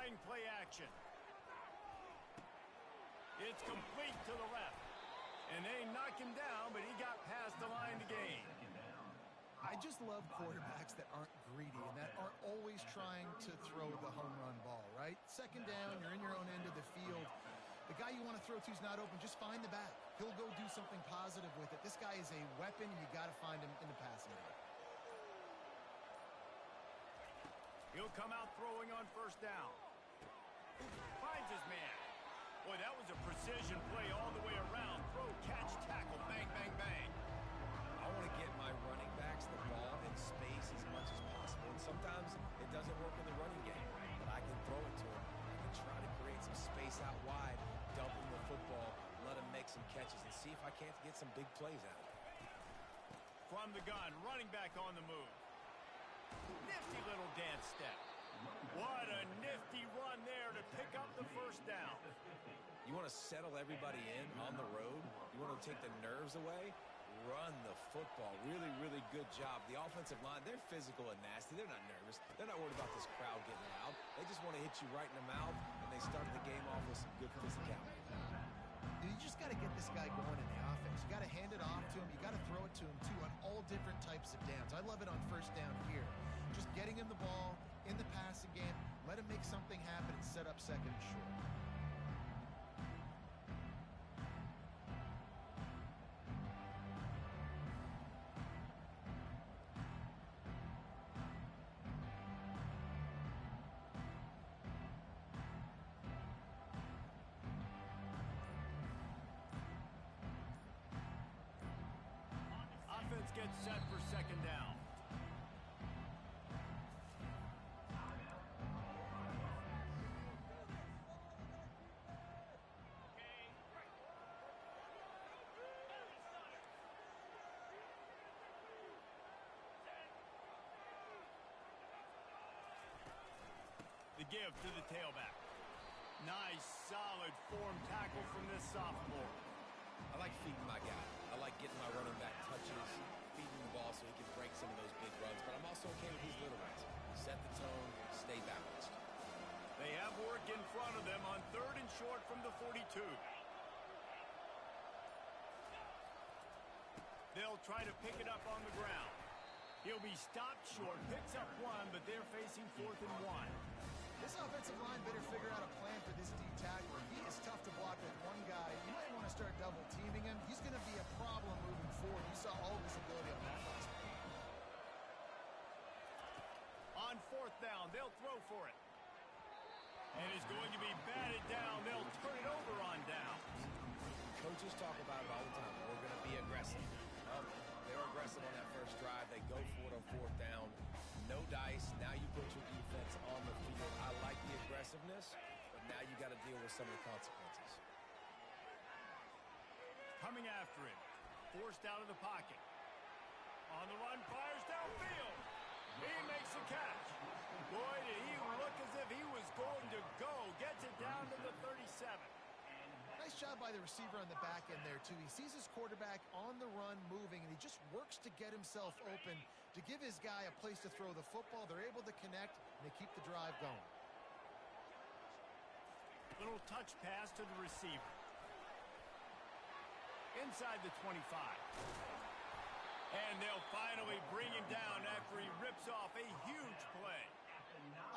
trying play action. It's complete to the left. And they knock him down, but he got past the line to gain. I just love quarterbacks that aren't greedy and that aren't always trying to throw the home run ball, right? Second down, you're in your own end of the field. The guy you want to throw to is not open. Just find the back. He'll go do something positive with it. This guy is a weapon, and you got to find him in the passing game. He'll come out throwing on first down. Finds his man. Boy, that was a precision play all the way around. Throw, catch, tackle, bang, bang, bang. I want to get my running backs the ball in space as much as possible. And sometimes it doesn't work in the running game, but I can throw it to them. I can try to create some space out wide, dump him the football, let him make some catches, and see if I can't get some big plays out of it. From the gun, running back on the move. Nifty little dance step. What a nifty run there to pick up the first down. You want to settle everybody in on the road? You want to take the nerves away? Run the football. Really, really good job. The offensive line, they're physical and nasty. They're not nervous. They're not worried about this crowd getting loud. They just want to hit you right in the mouth, and they started the game off with some good physicality. You just got to get this guy going in the offense. You got to hand it off to him. You got to throw it to him, too, on all different types of downs. I love it on first down here. Just getting him the ball in the passing game, let him make something happen and set up second and short. Offense gets set for second down. The give to the tailback. Nice, solid form tackle from this sophomore. I like feeding my guy. I like getting my running back touches, feeding the ball so he can break some of those big runs, but I'm also okay with these little ones. Set the tone, stay balanced. They have work in front of them on third and short from the 42. They'll try to pick it up on the ground. He'll be stopped short, picks up one, but they're facing 4th and 1. This offensive line better figure out a plan for this D tackler. He is tough to block with one guy. You might want to start double teaming him. He's going to be a problem moving forward. You saw all of his ability on that last play. On 4th down, they'll throw for it. And it's going to be batted down. They'll turn it over on downs. Coaches talk about it all the time. We're going to be aggressive. Well, they were aggressive on that first drive. They go for it on 4th down. No dice. Now you put your defense on the field. I like the aggressiveness, but now you got to deal with some of the consequences. Coming after him. Forced out of the pocket. On the run, fires downfield. He makes the catch. Boy, did he look as if he was going to go. Gets it down to the 37. Nice job by the receiver on the back end there, too. He sees his quarterback on the run moving, and he just works to get himself open to give his guy a place to throw the football. They're able to connect, and they keep the drive going. Little touch pass to the receiver. Inside the 25. And they'll finally bring him down after he rips off a huge play.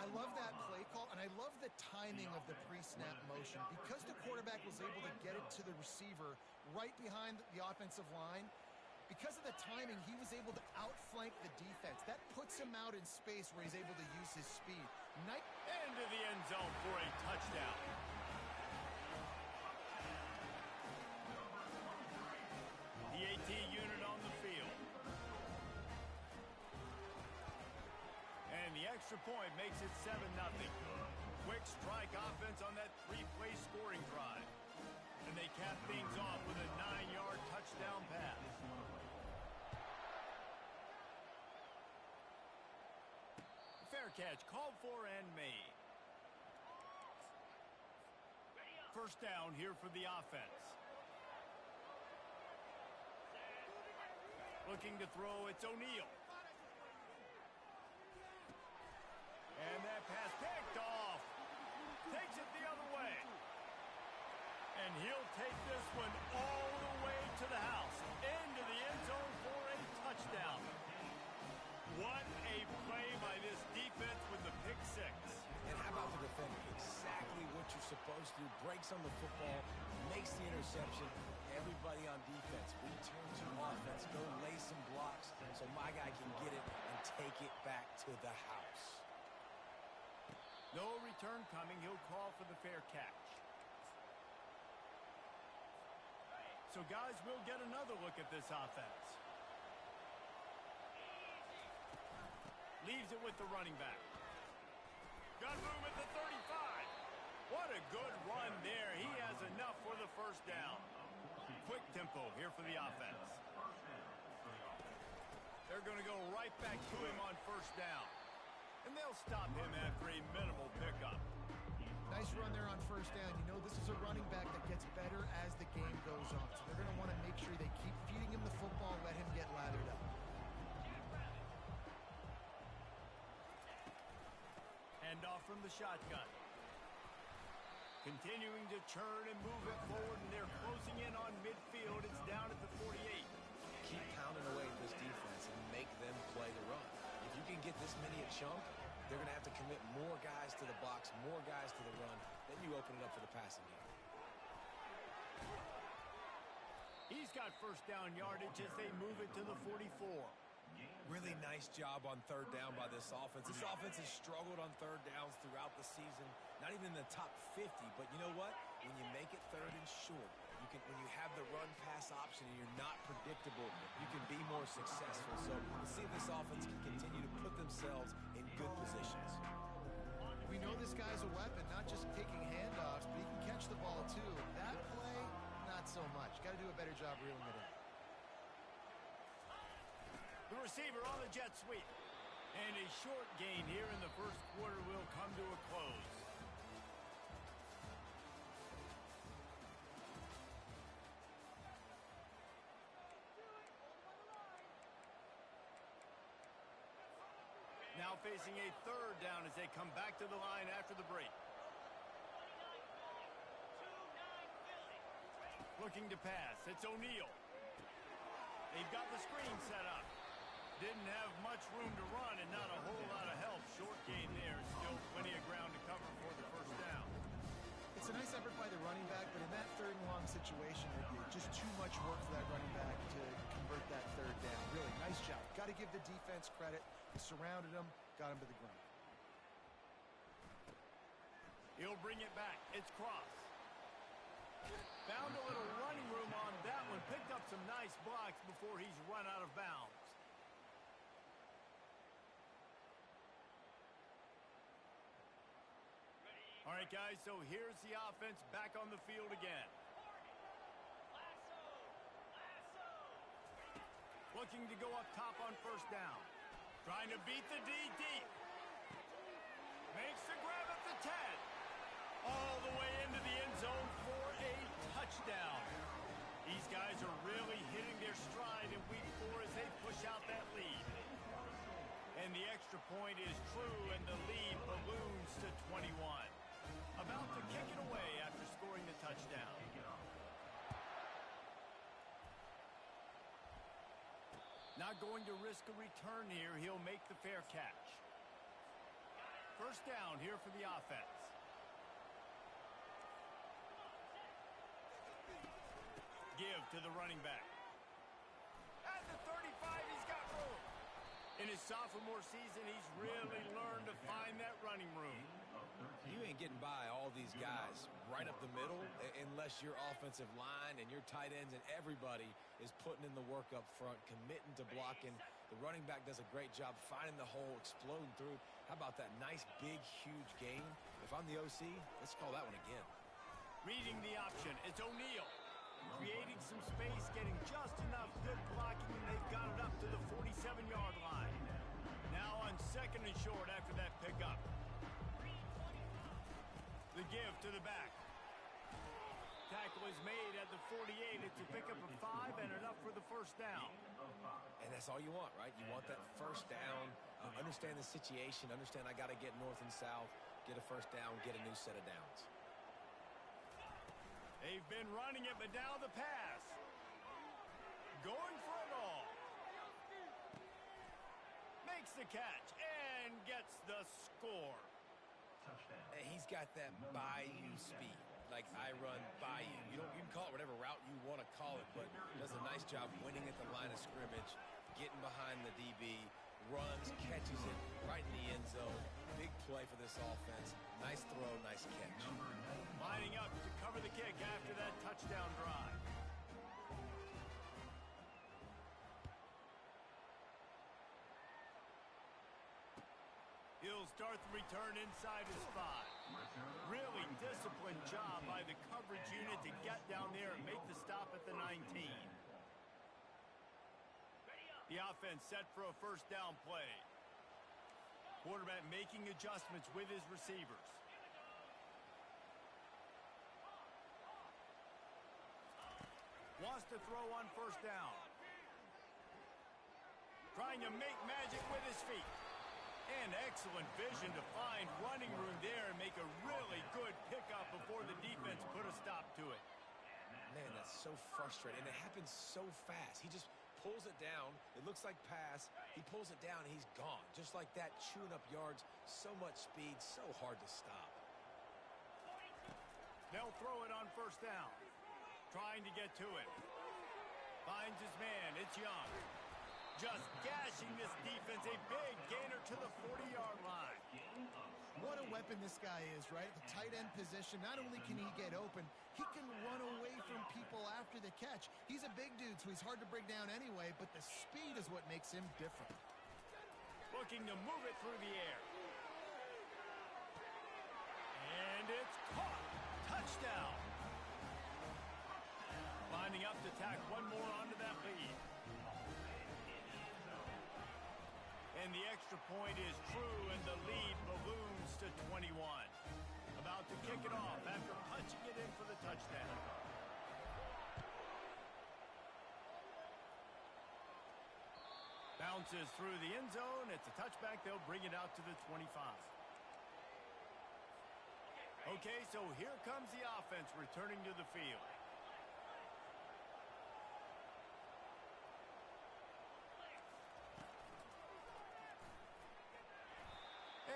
I love that play call, and I love the timing of the pre-snap motion. Because the quarterback was able to get it to the receiver right behind the offensive line, because of the timing, he was able to outflank the defense. That puts him out in space where he's able to use his speed. Into the end zone for a touchdown. The AT unit on the field. And the extra point makes it 7-0. Quick strike offense on that 3-play scoring drive. And they cap things off with a 9-yard touchdown pass. Fair catch called for and made. First down here for the offense. Looking to throw, it's O'Neal. And that pass picked off. take this one all the way to the house, into the end zone for a touchdown. What a play by this defense with the pick six. And how about the defender? Exactly what you're supposed to do. Breaks on the football, makes the interception. Everybody on defense, return to offense, go lay some blocks so my guy can get it and take it back to the house. No return coming. He'll call for the fair catch. So, guys, we'll get another look at this offense. Leaves it with the running back. Got room at the 35. What a good run there. He has enough for the first down. Quick tempo here for the offense. They're going to go right back to him on first down. And they'll stop him after a minimal pickup. Nice run there on first down. You know this is a running back that gets better as the game goes on. So they're going to want to make sure they keep feeding him the football and let him get lathered up. Hand off from the shotgun. Continuing to churn and move it forward, and they're closing in on midfield. It's down at the 48. Keep pounding away at this defense and make them play the run. If you can get this many a chunk, they're going to have to commit more guys to the box, more guys to the run. Then you open it up for the passing game. He's got first down yardage as they move it to the 44. Really nice job on third down by this offense. This offense has struggled on third downs throughout the season. Not even in the top 50, but you know what? When you make it third and short, when you have the run-pass option and you're not predictable, you can be more successful. So let's see if this offense can continue to put themselves in good positions. We know this guy's a weapon, not just taking handoffs, but he can catch the ball too. That play, not so much. Got to do a better job reeling it in. The receiver on the jet sweep. And a short gain here in the first quarter will come to a close. Now facing a third down as they come back to the line after the break. Looking to pass. It's O'Neal. They've got the screen set up. Didn't have much room to run and not a whole lot of help. Short gain there. Still plenty of ground to cover for the first down. It's a nice effort by the running back, but in that third and long situation, it's just too much work for that running back to convert that third down. Really, nice job. Got to give the defense credit. They surrounded him, got him to the ground. He'll bring it back. It's Cross. Found a little running room on that one. Picked up some nice blocks before he's run out of bounds. All right, guys, so here's the offense back on the field again. Looking to go up top on first down. Trying to beat the D deep. Makes the grab at the 10. All the way into the end zone for a touchdown. These guys are really hitting their stride in week 4 as they push out that lead. And the extra point is true, and the lead balloons to 21. About to kick it away after scoring the touchdown. Not going to risk a return here. He'll make the fair catch. First down here for the offense. Give to the running back. At the 35, he's got room. In his sophomore season, he's really learned to find that running room. You ain't getting by all these guys right up the middle unless your offensive line and your tight ends and everybody is putting in the work up front, committing to blocking. The running back does a great job finding the hole, exploding through. How about that nice, big, huge gain? If I'm the OC, let's call that one again. Reading the option, it's O'Neal. Creating some space, getting just enough good blocking, and they've got it up to the 47-yard line. Now on second and short after that pickup. The give to the back. Tackle is made at the 48. It's a pickup of 5 and enough for the first down. And that's all you want, right? You want that first down. Understand the situation. Understand I got to get north and south, get a first down, get a new set of downs. They've been running it, but now the pass. Going for it all. Makes the catch and gets the score. He's got that bayou speed, like I run bayou. You can call it whatever route you want to call it, but does a nice job winning at the line of scrimmage, getting behind the DB, runs, catches it right in the end zone. Big play for this offense. Nice throw, nice catch. Lining up to cover the kick after that touchdown drive. He'll start the return inside his 5. Really disciplined job by the coverage unit to get down there and make the stop at the 19. The offense set for a first down play. Quarterback making adjustments with his receivers. Wants to throw on first down. Trying to make magic with his feet. And excellent vision to find running room there and make a really good pickup before the defense put a stop to it. Man, that's so frustrating. And it happens so fast. He just pulls it down. It looks like pass. He pulls it down, and he's gone. Just like that, chewing up yards. So much speed, so hard to stop. They'll throw it on first down. Trying to get to it. Finds his man. It's Young. Just gashing this defense. A big gainer to the 40-yard line. What a weapon this guy is, right? The tight end position, not only can he get open, he can run away from people after the catch. He's a big dude, so he's hard to bring down anyway, but the speed is what makes him different. Looking to move it through the air. And it's caught. Touchdown. Lining up to tack one more onto that lead. And the extra point is true, and the lead balloons to 21. About to kick it off after punching it in for the touchdown. Bounces through the end zone. It's a touchback. They'll bring it out to the 25. Okay, so here comes the offense returning to the field.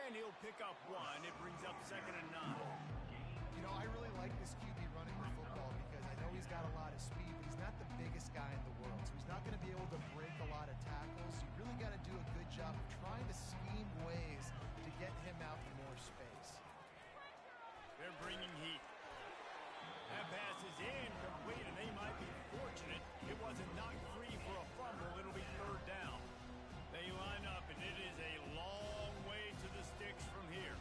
And he'll pick up one. It brings up 2nd and 9. You know, I really like this QB running the football because I know he's got a lot of speed, but he's not the biggest guy in the world. So he's not going to be able to break a lot of tackles. You really got to do a good job of trying to scheme ways to get him out in more space. They're bringing heat. That pass is incomplete, and they might be fortunate it wasn't knocked free for a fumble. It'll be 3rd down. They line up, and it is a long way to the sticks from here.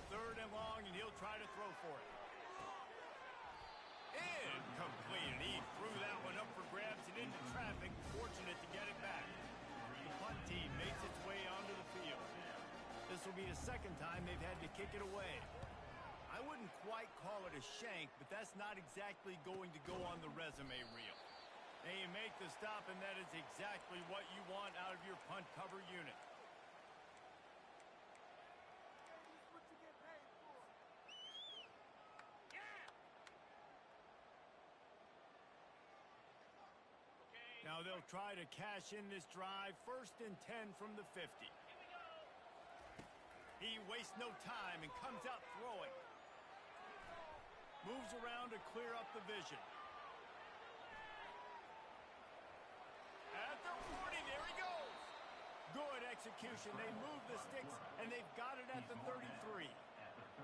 3rd and long, and he'll try to throw for it. Incomplete, and he threw that one up for grabs and into traffic. Fortunate to get it back. The punt team makes its way onto the field. This will be the 2nd time they've had to kick it away. I wouldn't quite call it a shank, but that's not exactly going to go on the resume reel. They make the stop, and that is exactly what you want out of your punt cover unit. Now they'll try to cash in this drive. 1st and 10 from the 50. He wastes no time and comes out throwing. Moves around to clear up the vision. At the 40, there he goes. Good execution. They move the sticks, and they've got it at the 33.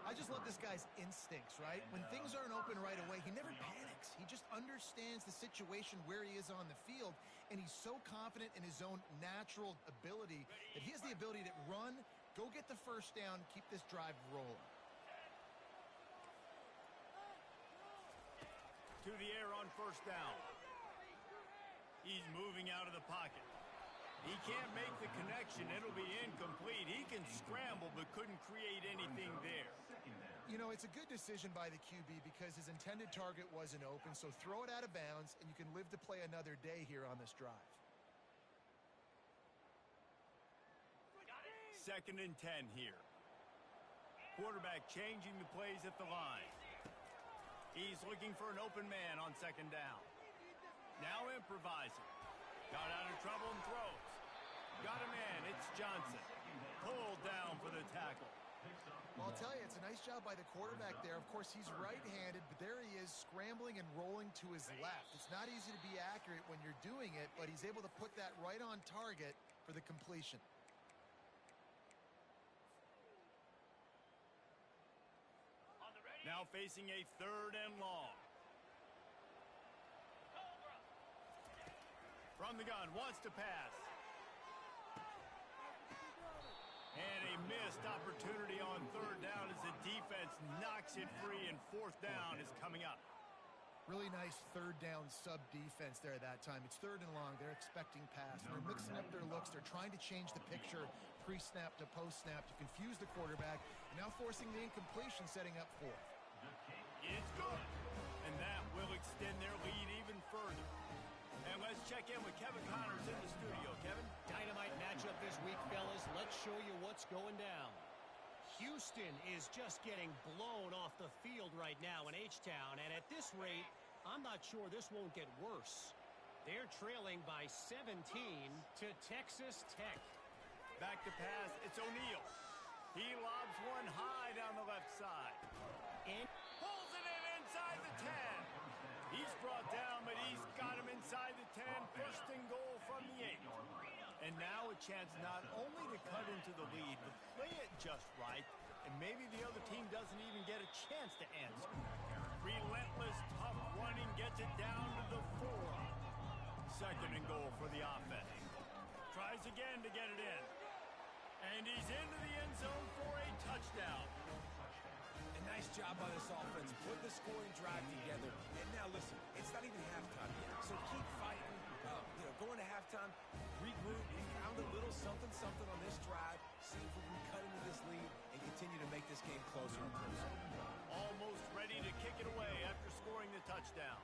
I just love this guy's instincts, right? When things aren't open right away, he never panics. He just understands the situation where he is on the field, and he's so confident in his own natural ability that he has the ability to run, go get the first down, keep this drive rolling. To the air on first down. He's moving out of the pocket. He can't make the connection. It'll be incomplete. He can scramble but couldn't create anything there. You know, it's a good decision by the QB because his intended target wasn't open, so throw it out of bounds, and you can live to play another day here on this drive. 2nd and 10 here. Quarterback changing the plays at the line. He's looking for an open man on second down. Now improvising. Got out of trouble and throws. Got a man. It's Johnson. Pulled down for the tackle. Well, I'll tell you, it's a nice job by the quarterback there. Of course, he's right-handed, but there he is scrambling and rolling to his left. It's not easy to be accurate when you're doing it, but he's able to put that right on target for the completion. Now facing a 3rd and long. From the gun, wants to pass. And a missed opportunity on 3rd down as the defense knocks it free, and 4th down is coming up. Really nice 3rd down sub-defense there that time. It's 3rd and long. They're expecting pass. They're mixing up their looks. They're trying to change the picture pre-snap to post-snap to confuse the quarterback, and now forcing the incompletion, setting up 4th. It's good, and that will extend their lead even further. And let's check in with Kevin Connors in the studio. Kevin? Dynamite matchup this week, fellas. Let's show you what's going down. Houston is just getting blown off the field right now in H-Town, and at this rate, I'm not sure this won't get worse. They're trailing by 17 to Texas Tech. Back to pass, it's O'Neal. He lobs one high down the left side. And pulls it in inside the 10. He's brought down, but he's got him inside the 10. 1st and goal from the 8. And now a chance not only to cut into the lead, but play it just right, and maybe the other team doesn't even get a chance to answer. Relentless, tough running gets it down to the 4. 2nd and goal for the offense. Tries again to get it in. And he's into the end zone for a touchdown. A nice job by this offense. Put the scoring drive together. And now listen, it's not even halftime yet. So keep fighting. Going to halftime, regroup, found a little something on this drive. See if we can cut into this lead and continue to make this game closer and closer. Almost ready to kick it away after scoring the touchdown.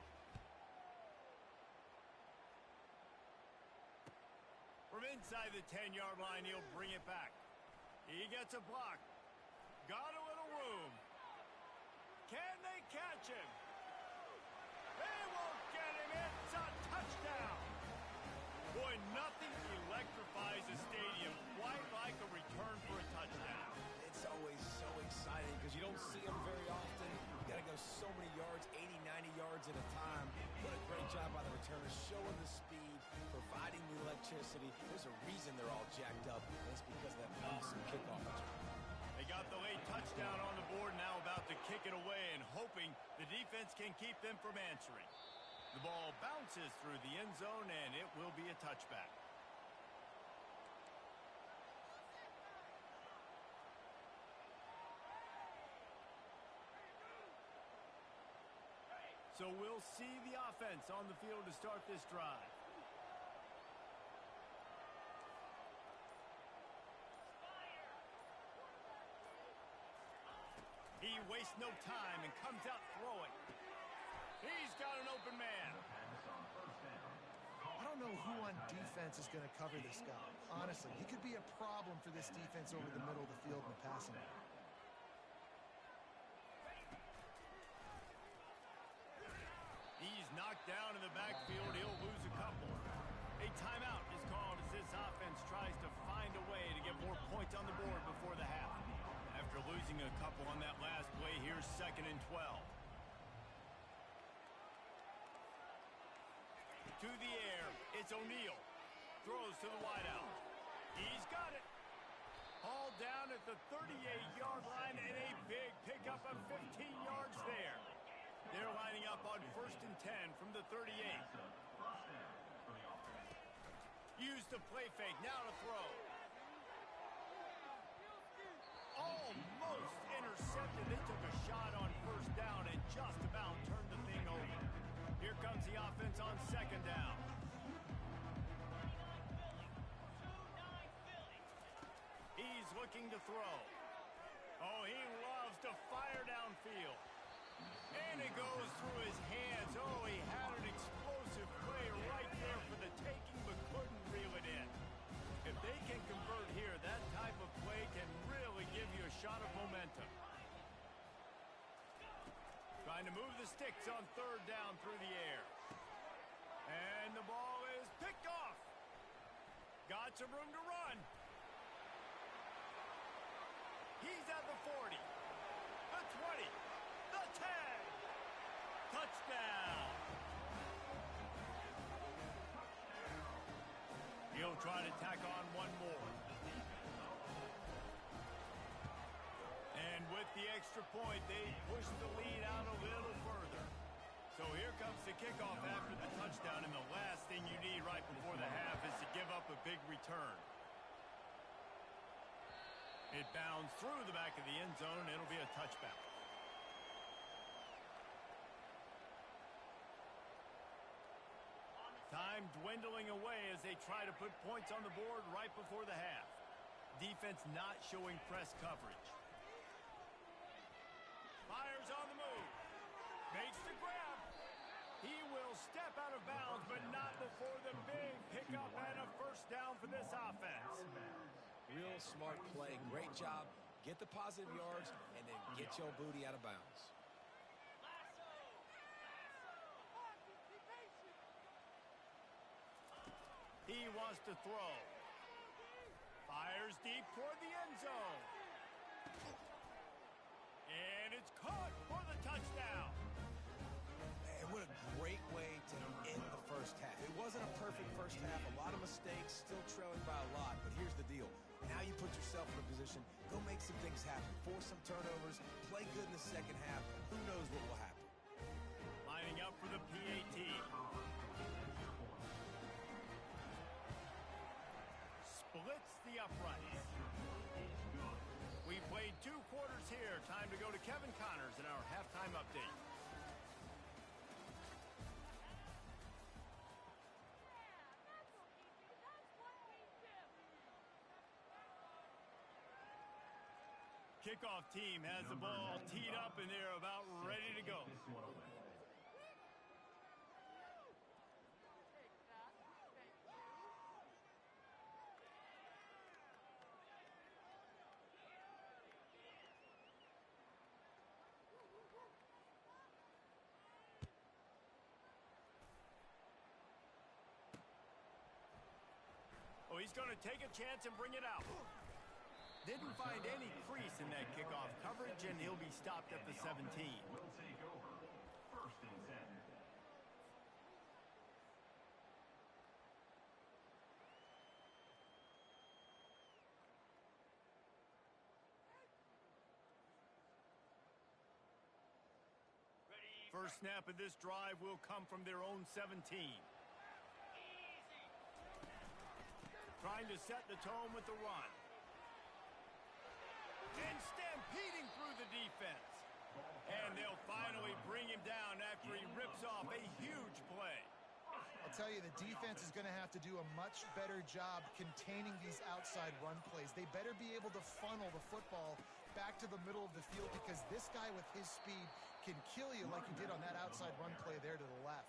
From inside the 10-yard line, he'll bring it back. He gets a block. Got a little room. Can they catch him? They won't get him. It's a touchdown. Boy, nothing electrifies a stadium quite like a return for a touchdown. It's always so exciting because you don't see them very often. You got to go so many yards, 80, 90 yards at a time. What a great job by the returners, showing the speed, providing the electricity. There's a reason they're all jacked up, and it's because of that awesome kickoff return. They got the late touchdown on the board, now about to kick it away and hoping the defense can keep them from answering. The ball bounces through the end zone, and it will be a touchback. So we'll see the offense on the field to start this drive. He wastes no time and comes out throwing. He's got an open man. I don't know who on defense is going to cover this guy. Honestly, he could be a problem for this defense over the middle of the field in the passing game. He's knocked down in the backfield. He'll lose a couple. A timeout is called as this offense tries to find a way to get more points on the board before the half. After losing a couple on that last play, here's 2nd and 12. To the air, it's O'Neal. Throws to the wideout. He's got it. Hauled down at the 38-yard line, and a big pickup of 15 yards there. They're lining up on 1st and 10 from the 38. Use the play fake, now to throw. Almost intercepted. They took a shot on 1st down and just about turned the thing over. Here comes the offense on 2nd down. He's looking to throw. Oh, he loves to fire downfield. And it goes through his hands. Oh, he had an explosive play right there for the taking, but couldn't reel it in. If they can convert here, that type of play can really give you a shot of momentum. Trying to move the stick. fakes on third down through the air. And the ball is picked off. Got some room to run. He's at the 40, the 20, the 10. Touchdown. He'll try to tack on one more. And with the extra point, they push the lead out a little further. So here comes the kickoff after the touchdown, and the last thing you need right before the half is to give up a big return. It bounds through the back of the end zone, and it'll be a touchback. Time dwindling away as they try to put points on the board right before the half. Defense not showing press coverage. Fires on the move. Makes the grab. He will step out of bounds, but not before the big pickup and a first down for this offense. Real smart play. Great job. Get the positive yards, and then get your booty out of bounds. He wants to throw. Fires deep toward the end zone. And it's caught for the touchdown. Man, what a great way to end the first half. It wasn't a perfect first half. A lot of mistakes, still trailing by a lot. But here's the deal. Now you put yourself in a position, go make some things happen. Force some turnovers, play good in the second half. Who knows what will happen? Lining up for the PAT. Splits the uprights. We played 2 quarters here. Time to go to Kevin Connors in our halftime update. Kickoff team has the ball teed up, and they're about ready to go. Oh, he's going to take a chance and bring it out. Didn't find any crease in that kickoff coverage, and he'll be stopped at the 17. Will take over. First and 10. First snap of this drive will come from their own 17. Trying to set the tone with the run. And stampeding through the defense. And they'll finally bring him down after he rips off a huge play. I'll tell you, the defense is going to have to do a much better job containing these outside run plays. They better be able to funnel the football back to the middle of the field, because this guy with his speed can kill you like he did on that outside run play there to the left.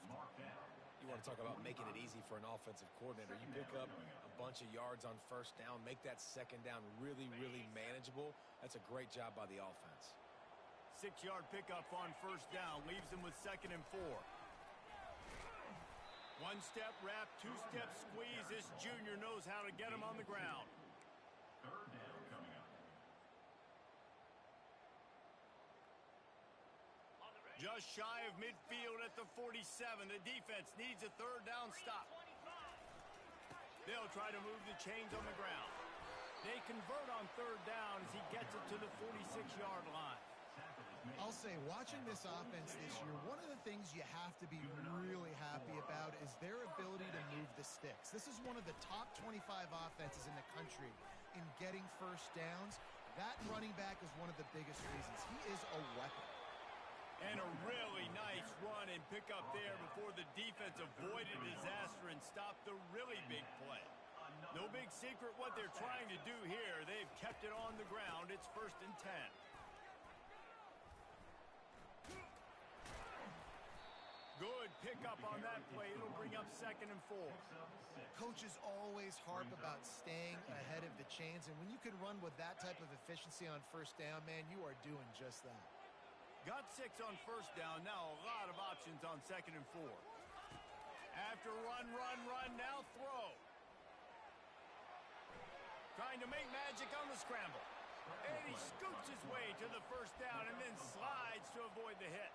You want to talk about making it easy for an offensive coordinator. You pick up a bunch of yards on first down, make that second down really, really manageable. That's a great job by the offense. 6-yard pickup on first down leaves them with 2nd and 4. 1-step wrap, 2-step squeeze. This junior knows how to get him on the ground. Third down coming up. Just shy of midfield at the 47. The defense needs a third down stop. They'll try to move the chains on the ground. They convert on third down as he gets it to the 46-yard line. I'll say, watching this offense this year, one of the things you have to be really happy about is their ability to move the sticks. This is one of the top 25 offenses in the country in getting first downs. That running back is one of the biggest reasons. He is a weapon. And a really nice run and pick up there before the defense avoided disaster and stopped the really big play. No big secret what they're trying to do here. They've kept it on the ground. It's 1st and 10. Good pickup on that play. It'll bring up 2nd and 4. Coaches always harp about staying ahead of the chains, and when you can run with that type of efficiency on first down, man, you are doing just that. Got 6 on first down. Now a lot of options on 2nd and 4. After run, now throw. Trying to make magic on the scramble. And he scoots his way to the first down and then slides to avoid the hit.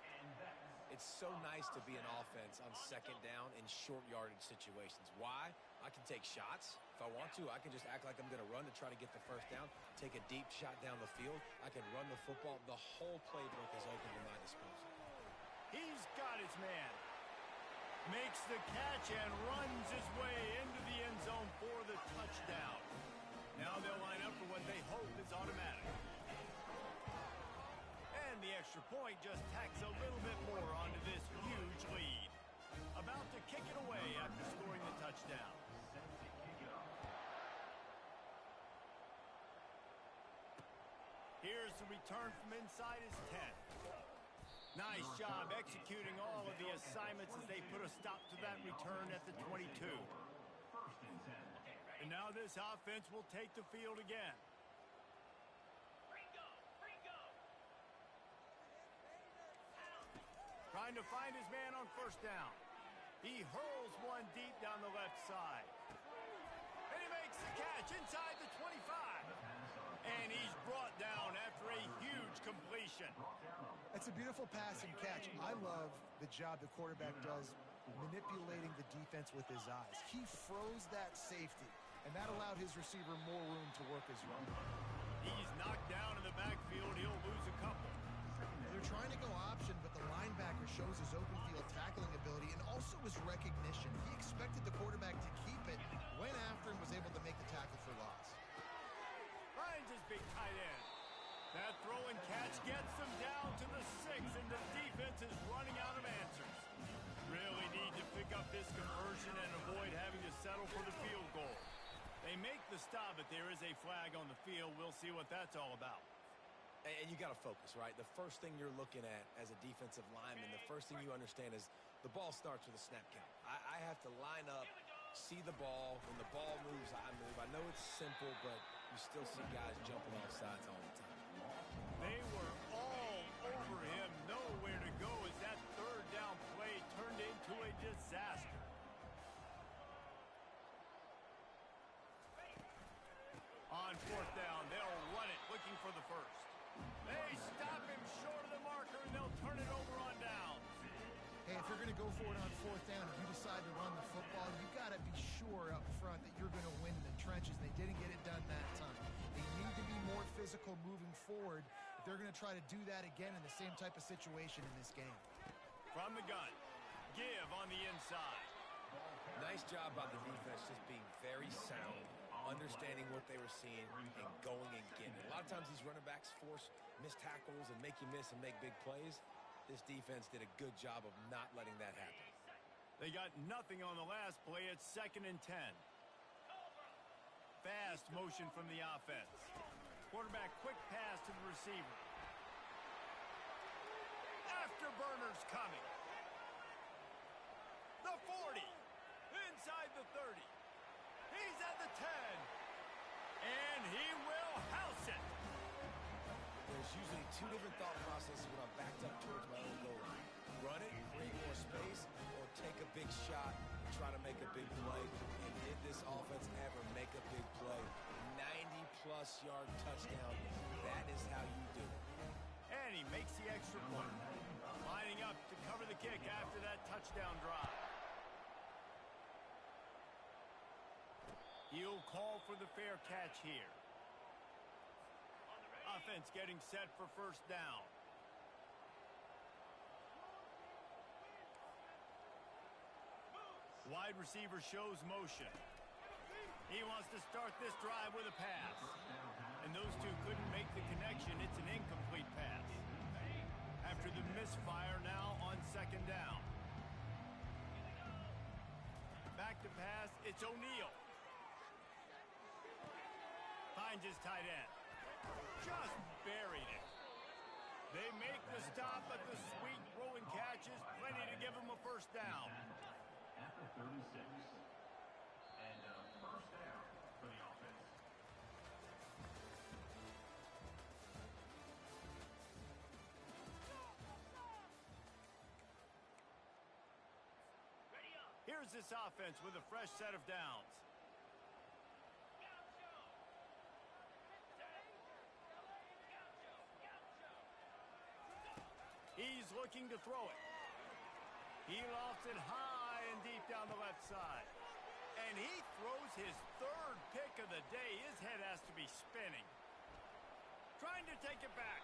It's so nice to be an offense on 2nd down in short yardage situations. Why? I can take shots. If I want to, I can just act like I'm going to run to try to get the first down, take a deep shot down the field. I can run the football. The whole playbook is open to my disposal. He's got his man. Makes the catch and runs his way into the end zone for the touchdown. Now they'll line up for what they hope is automatic. And the extra point just tacks a little bit more onto this huge lead. About to kick it away after scoring the touchdown. Here's the return from inside his 10. Nice job executing all of the assignments as they put a stop to that return at the 22. And now this offense will take the field again. Trying to find his man on first down. He hurls one deep down the left side. And he makes the catch inside the 25. And he's brought down after a huge completion. That's a beautiful pass and catch. I love the job the quarterback does manipulating the defense with his eyes. He froze that safety, and that allowed his receiver more room to work his run. He's knocked down in the backfield. He'll lose a couple. They're trying to go option, but the linebacker shows his open field tackling ability and also his recognition. He expected the quarterback to keep it, went after and was able to make the tackle for loss. Finds his big tight end. That throw and catch gets them down to the 6, and the defense is running out of answers. Really need to pick up this conversion and avoid having to settle for the field goal. They make the stop, but there is a flag on the field. We'll see what that's all about. And you got to focus, right? The first thing you're looking at as a defensive lineman, the first thing you understand is the ball starts with a snap count. I have to line up, see the ball. When the ball moves, I move. I know it's simple, but you still see guys jumping off sides all the time. They were all over him. Nowhere to go as that third down play turned into a disaster. On fourth down, they'll run it, looking for the first. They stop him short of the marker, and they'll turn it over on down. Hey, if you're going to go for it on fourth down, if you decide to run the football, you got to be sure up front that you're going to win in the trenches. They didn't get it done that time. They need to be more physical moving forward if they're going to try to do that again in the same type of situation in this game. From the gun, give on the inside. Nice job by the defense just being very sound, understanding what they were seeing, and going and getting it. A lot of times these running backs force missed tackles and make you miss and make big plays. This defense did a good job of not letting that happen. They got nothing on the last play. It's 2nd and 10. Fast motion from the offense. Quarterback quick pass to the receiver. Afterburner's coming. The 40. Inside the 30. He's at the 10. And he will house it. There's usually two different thought processes when I'm backed up towards my own goal line. Run it, create more space, or take a big shot and try to make a big play. And did this offense ever make a big play? 90-plus yard touchdown. That is how you do it. And he makes the extra point. Lining up to cover the kick after that touchdown drive. He'll call for the fair catch here. Offense getting set for first down. Wide receiver shows motion. He wants to start this drive with a pass. And those two couldn't make the connection. It's an incomplete pass. After the misfire, now on 2nd down. Back to pass, it's O'Neal. Finds his tight end. Just buried it. They make the stop, but the sweet throw and catch is plenty to give him a first down. At the 36. And first down for the offense. Here's this offense with a fresh set of downs. He's looking to throw it. He lofts it high and deep down the left side. And he throws his third pick of the day. His head has to be spinning. Trying to take it back.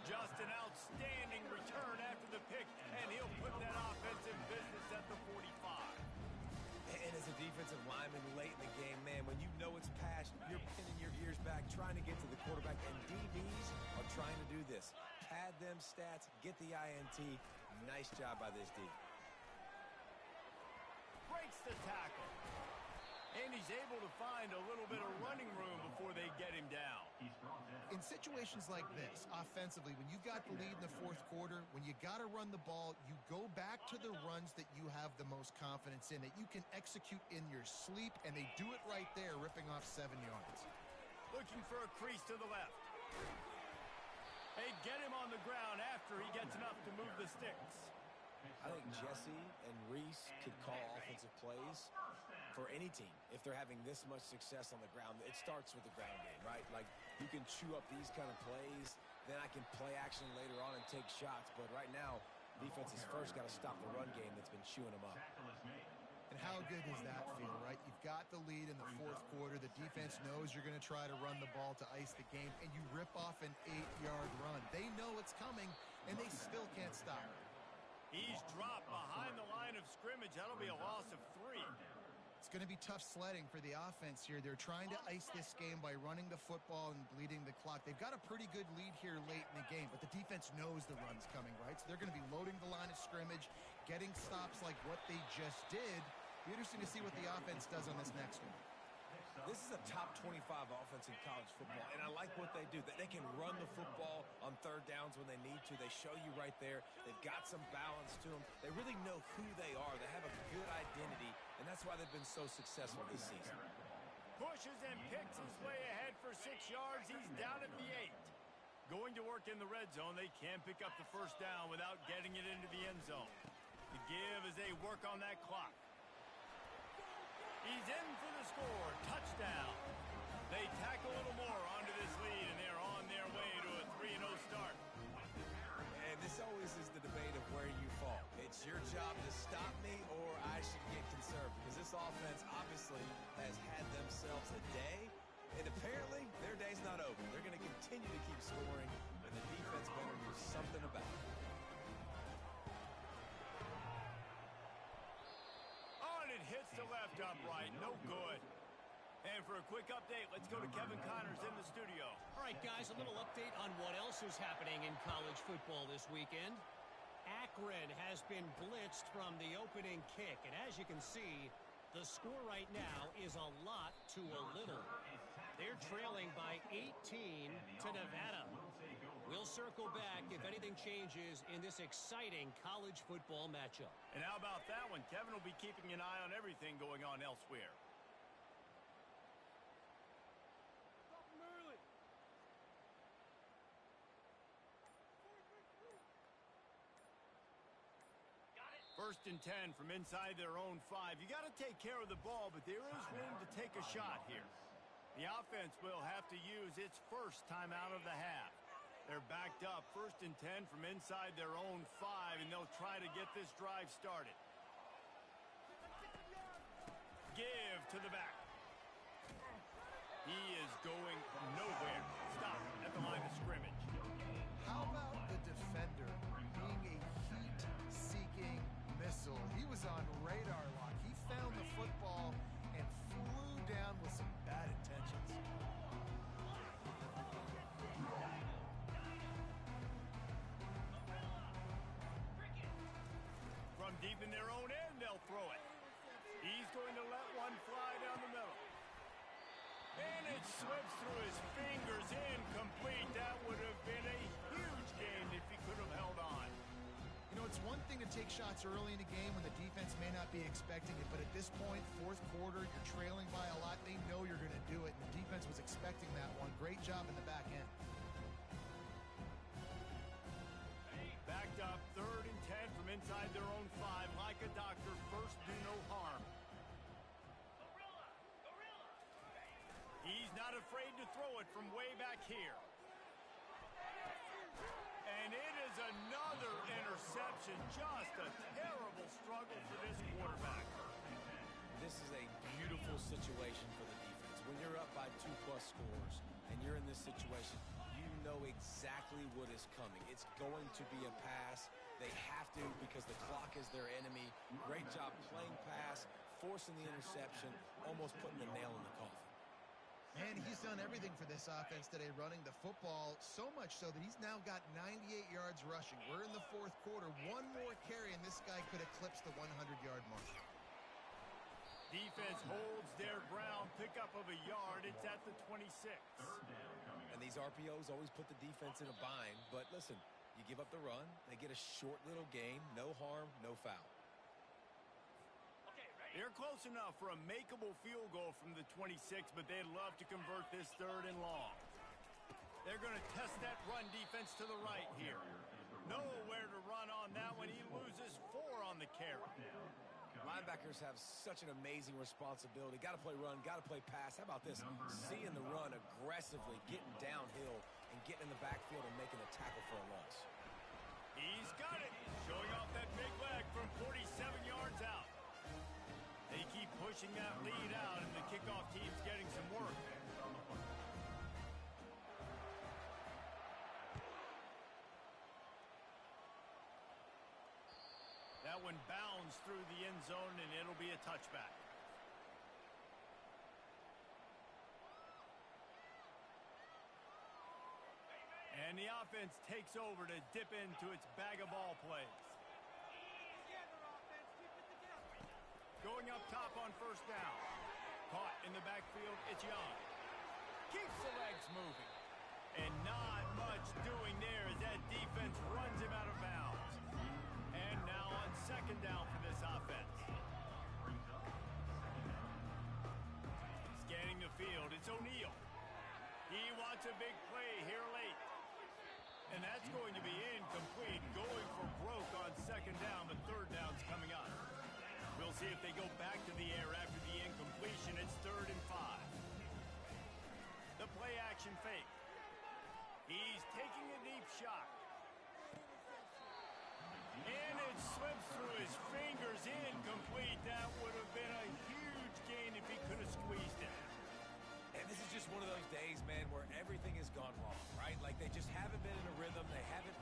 Just an outstanding return after the pick, and he'll put that offense in business at the 45. And as a defensive lineman late in the game, man, when you know it's passed, you're pinning your ears back, trying to get to the quarterback, and DBs are trying to do this. Pad them stats, get the INT. Nice job by this D. Breaks the tackle. And he's able to find a little bit of running room before they get him down. In situations like this, offensively, when you got the lead in the fourth quarter, when you got to run the ball, you go back to the runs that you have the most confidence in, that you can execute in your sleep, and they do it right there, ripping off 7 yards. Looking for a crease to the left. They get him on the ground after he gets enough to move the sticks. I think Jesse and Reese could call offensive plays for any team if they're having this much success on the ground. It starts with the ground game, right? Like, you can chew up these kind of plays, then I can play action later on and take shots. But right now, defense has first got to stop the run game that's been chewing them up. And how good does that feel, right? You've got the lead in the fourth quarter. The defense knows you're going to try to run the ball to ice the game, and you rip off an 8-yard run. They know it's coming, and they still can't stop it. He's dropped behind the line of scrimmage. That'll be a loss of 3. It's going to be tough sledding for the offense here. They're trying to ice this game by running the football and bleeding the clock. They've got a pretty good lead here late in the game, but the defense knows the run's coming, right? So they're going to be loading the line of scrimmage, getting stops like what they just did. Be interesting to see what the offense does on this next one. This is a top 25 offense in college football, and I like what they do. They can run the football on third downs when they need to. They show you right there. They've got some balance to them. They really know who they are. They have a good identity, and that's why they've been so successful this season. Pushes and picks his way ahead for 6 yards. He's down at the 8. Going to work in the red zone. They can pick up the first down without getting it into the end zone. The give as they work on that clock. He's in for the score. Touchdown. They tack a little more onto this lead, and they're on their way to a 3-0 start. And this always is the debate of where you fall. It's your job to stop me, or I should get conserved, because this offense obviously has had themselves a day, and apparently their day's not over. They're going to continue to keep scoring, and the defense better do something about it. Hits the left upright. No good. And for a quick update, let's go to Kevin Connors in the studio. All right, guys, a little update on what else is happening in college football this weekend. Akron has been blitzed from the opening kick, and as you can see, the score right now is a lot to a little. They're trailing by 18 to Nevada. We'll circle back if anything changes in this exciting college football matchup. And how about that one? Kevin will be keeping an eye on everything going on elsewhere. First and 10 from inside their own 5. You got to take care of the ball, but there is room to take a shot here. The offense will have to use its first timeout of the half. They're backed up, first and 10 from inside their own 5, and they'll try to get this drive started. Give to the back. He is going nowhere. Stop at the line of scrimmage. How about the defender being a heat-seeking missile? He was on radar lock. He found the football and flew down with some bad intentions. From deep in their own end, they'll throw it. He's going to let one fly down the middle. And it slips through his fingers, incomplete. That would have been a huge gain if he could have held on. You know, it's one thing to take shots early in the game when the defense may not be expecting it, but at this point, fourth quarter, you're trailing by a lot. They know you're going to do it, and the defense was expecting that one. Great job in the back end. Backed up, third and 10 from inside their own 5. Like a doctor, first do no afraid to throw it from way back here. And it is another interception. Just a terrible struggle for this quarterback. This is a beautiful situation for the defense. When you're up by 2+ scores and you're in this situation, you know exactly what is coming. It's going to be a pass. They have to because the clock is their enemy. Great job playing pass, forcing the interception, almost putting the nail in the coffin. And he's done everything for this offense today, running the football, so much so that he's now got 98 yards rushing. We're in the fourth quarter. One more carry, and this guy could eclipse the 100-yard mark. Defense holds their ground, pickup of a yard. It's at the 26. And these RPOs always put the defense in a bind. But listen, you give up the run, they get a short little gain, no harm, no foul. They're close enough for a makeable field goal from the 26, but they'd love to convert this 3rd and long. They're going to test that run defense to the right here. Nowhere to run on that one. He loses 4 on the carry. Linebackers have such an amazing responsibility. Got to play run, got to play pass. How about this? Seeing the run aggressively, getting downhill, and getting in the backfield and making a tackle for a loss. He's got it. Showing off that big leg from 47 yards out. They keep pushing that lead out, and the kickoff team's getting some work. That one bounds through the end zone, and it'll be a touchback. And the offense takes over to dip into its bag of ball plays. Going up top on 1st down. Caught in the backfield, it's Young. Keeps the legs moving. And not much doing there as that defense runs him out of bounds. And now on 2nd down for this offense. Scanning the field, it's O'Neal. He wants a big play here late. And that's going to be incomplete. Going for broke on 2nd down, but 3rd down's coming up. We'll see if they go back to the air after the incompletion. It's 3rd and 5. The play action fake. He's taking a deep shot. And it slips through his fingers. Incomplete. That would have been a huge gain if he could have squeezed it. And this is just one of those days, man, where everything has gone wrong, right? Like they just haven't been in a rhythm. They haven't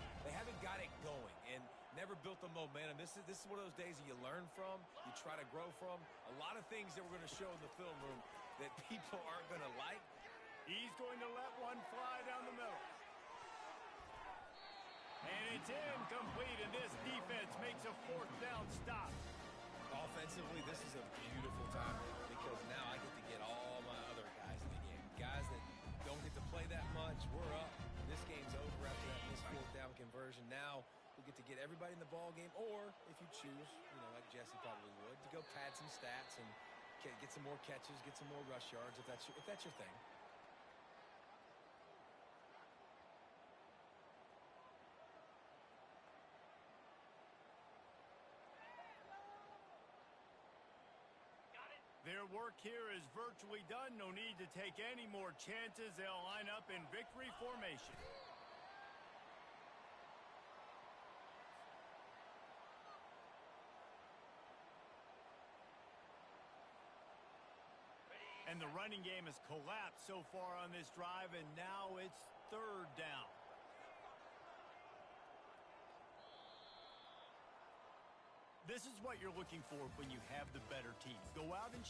got it going and never built the momentum. This is one of those days that you learn from, you try to grow from. A lot of things that we're going to show in the film room that people aren't going to like. He's going to let one fly down the middle. And it's incomplete, and this defense makes a 4th down stop. Offensively, this is a beautiful time because now I get to get all my other guys in the game. Guys that don't get to play that much. We're up. This game's over after that missed 4th down conversion. Now we get to get everybody in the ball game, or if you choose, like Jesse probably would, to go pad some stats and get some more catches, get some more rush yards if that's your thing. Their work here is virtually done. No need to take any more chances. They'll line up in victory formation. And the running game has collapsed so far on this drive, and now it's 3rd down. This is what you're looking for when you have the better team. Go out and